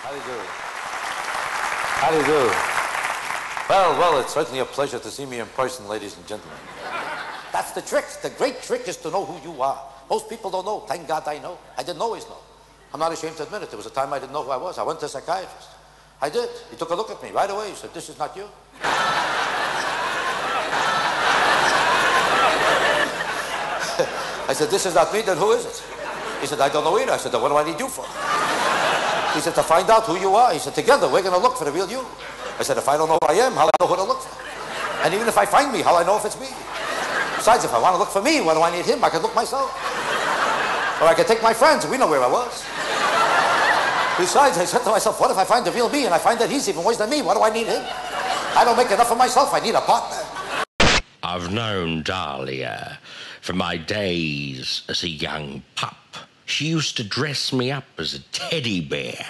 How do you do? How do you do? Well, it's certainly a pleasure to see me in person, ladies and gentlemen. That's the trick. The great trick is to know who you are. Most people don't know. Thank God I know. I didn't always know. I'm not ashamed to admit it. There was a time I didn't know who I was. I went to a psychiatrist. I did. He took a look at me right away. He said, "This is not you." I said, "This is not me, then who is it?" He said, "I don't know either." I said, "Then what do I need you for?" He said, "To find out who you are." He said, "Together, we're going to look for the real you." I said, "If I don't know who I am, how do I know who to look for? And even if I find me, how do I know if it's me? Besides, if I want to look for me, why do I need him? I can look myself. Or I can take my friends. We know where I was. Besides, I said to myself, what if I find the real me and I find that he's even worse than me? What do I need him? I don't make enough of myself. I need a partner." I've known Dahlia from my days as a young pup. She used to dress me up as a teddy bear.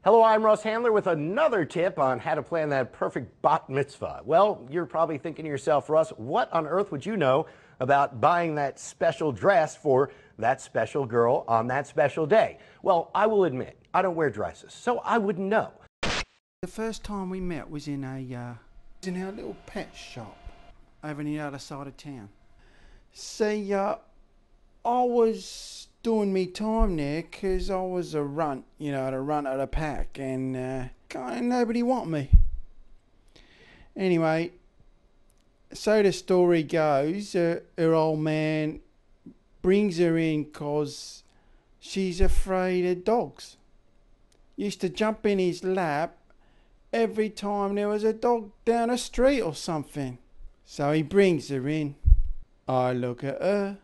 Hello, I'm Russ Handler with another tip on how to plan that perfect bat mitzvah. Well, you're probably thinking to yourself, Russ, what on earth would you know about buying that special dress for that special girl on that special day? Well, I will admit, I don't wear dresses, so I wouldn't know. The first time we met was in our little pet shop over on the other side of town. See, I was doing me time there because I was a runt, the runt of the pack, and nobody want me. Anyway, so the story goes, her old man brings her in because she's afraid of dogs. Used to jump in his lap every time there was a dog down the street or something. So he brings her in. I look at her.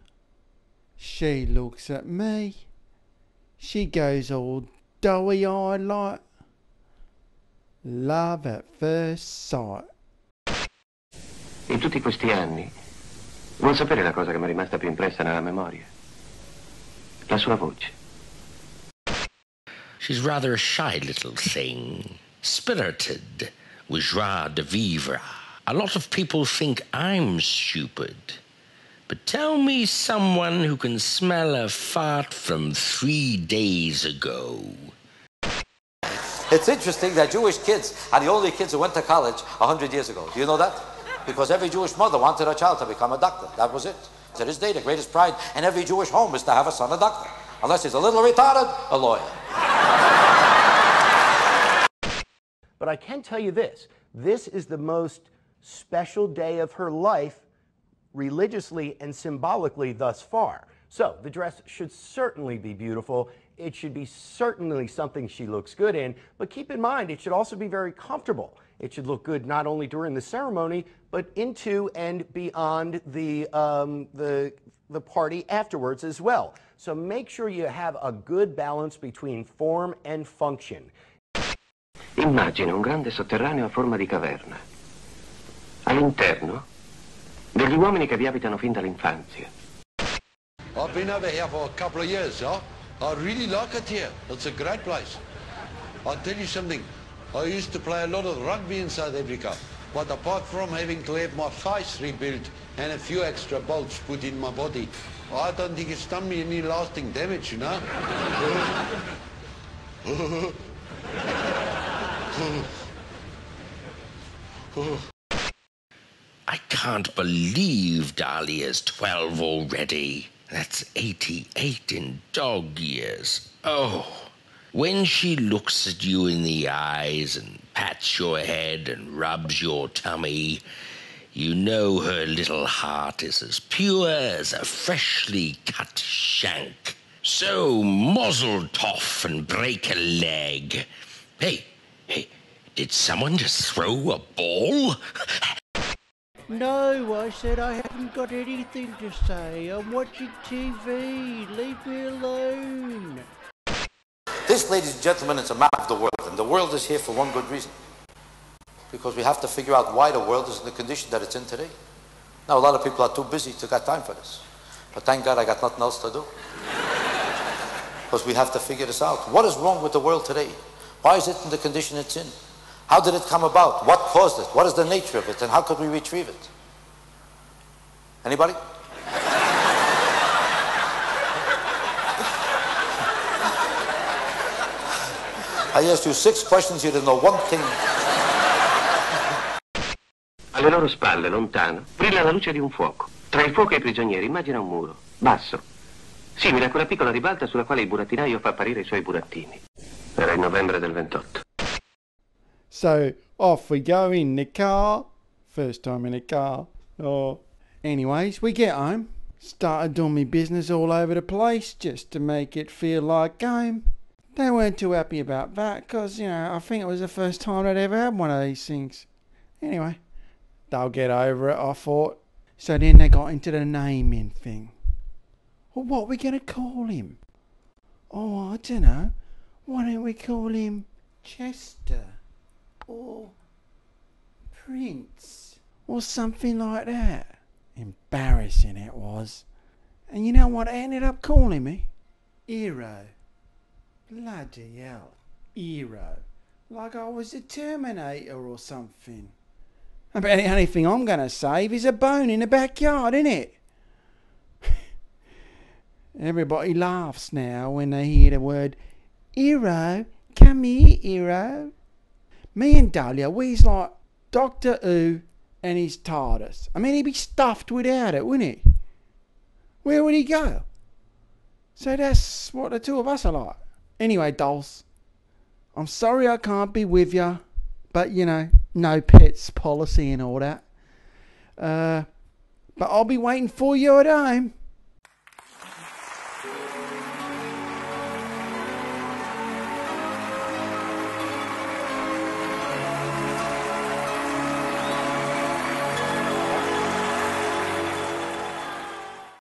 She looks at me. She goes all doughy-eyed like love at first sight. In tutti questi anni, vuol sapere la cosa che mi è rimasta più impressa nella memoria? La sua voce. She's rather a shy little thing, spirited, with joie de vivre. A lot of people think I'm stupid. But tell me someone who can smell a fart from 3 days ago. It's interesting that Jewish kids are the only kids who went to college 100 years ago. Do you know that? Because every Jewish mother wanted her child to become a doctor. That was it. To this day, the greatest pride in every Jewish home is to have a son a doctor. Unless he's a little retarded, a lawyer. But I can tell you this. This is the most special day of her life, religiously and symbolically thus far. So the dress should certainly be beautiful. It should be certainly something she looks good in, but keep in mind it should also be very comfortable. It should look good not only during the ceremony, but into and beyond the party afterwards as well. So make sure you have a good balance between form and function. Immagina un grande sotterraneo a forma di caverna. All'interno degli uomini che vi abitano fin dall'infanzia. I've been over here for a couple of years, yeah? I really like it here. It's a great place. I'll tell you something. I used to play a lot of rugby in South Africa, but apart from having to have my face rebuilt and a few extra bolts put in my body, I don't think it's done me any lasting damage, you know? I can't believe Dahlia's 12 already. That's 88 in dog years. Oh, when she looks at you in the eyes and pats your head and rubs your tummy, you know her little heart is as pure as a freshly cut shank. So muzzle toff and break a leg. Hey, did someone just throw a ball? No, I said I haven't got anything to say. I'm watching TV. Leave me alone. This, ladies and gentlemen, is a map of the world, and the world is here for one good reason. Because we have to figure out why the world is in the condition that it's in today. Now, a lot of people are too busy to get time for this. But thank God I got nothing else to do. Because we have to figure this out. What is wrong with the world today? Why is it in the condition it's in? How did it come about? What caused it? What is the nature of it? And how could we retrieve it? Anybody? I asked you 6 questions, you didn't know one thing. Alle loro spalle, lontano, brilla la luce di un fuoco. Tra il fuoco e i prigionieri, immagina un muro, basso, simile a quella piccola ribalta sulla quale il burattinaio fa apparire i suoi burattini. Era il novembre del 28. So off we go in the car. First time in a car. Oh. Anyways, we get home. Started doing my business all over the place just to make it feel like home. They weren't too happy about that because, I think it was the first time they'd ever had one of these things. Anyway, they'll get over it, I thought. So then they got into the naming thing. Well, what are we going to call him? Oh, I don't know. Why don't we call him Chester? Or Prince? Or something like that. Embarrassing it was. And you know what they ended up calling me? Hero. Bloody hell. Hero. Like I was a Terminator or something. I bet the only thing I'm going to save is a bone in the backyard, innit? Everybody laughs now when they hear the word hero. Come here, hero. Me and Dahlia, we's like Doctor Who and his TARDIS. I mean, he'd be stuffed without it, wouldn't he? Where would he go? So that's what the two of us are like. Anyway, dolls, I'm sorry I can't be with you, but no pets policy and all that. But I'll be waiting for you at home.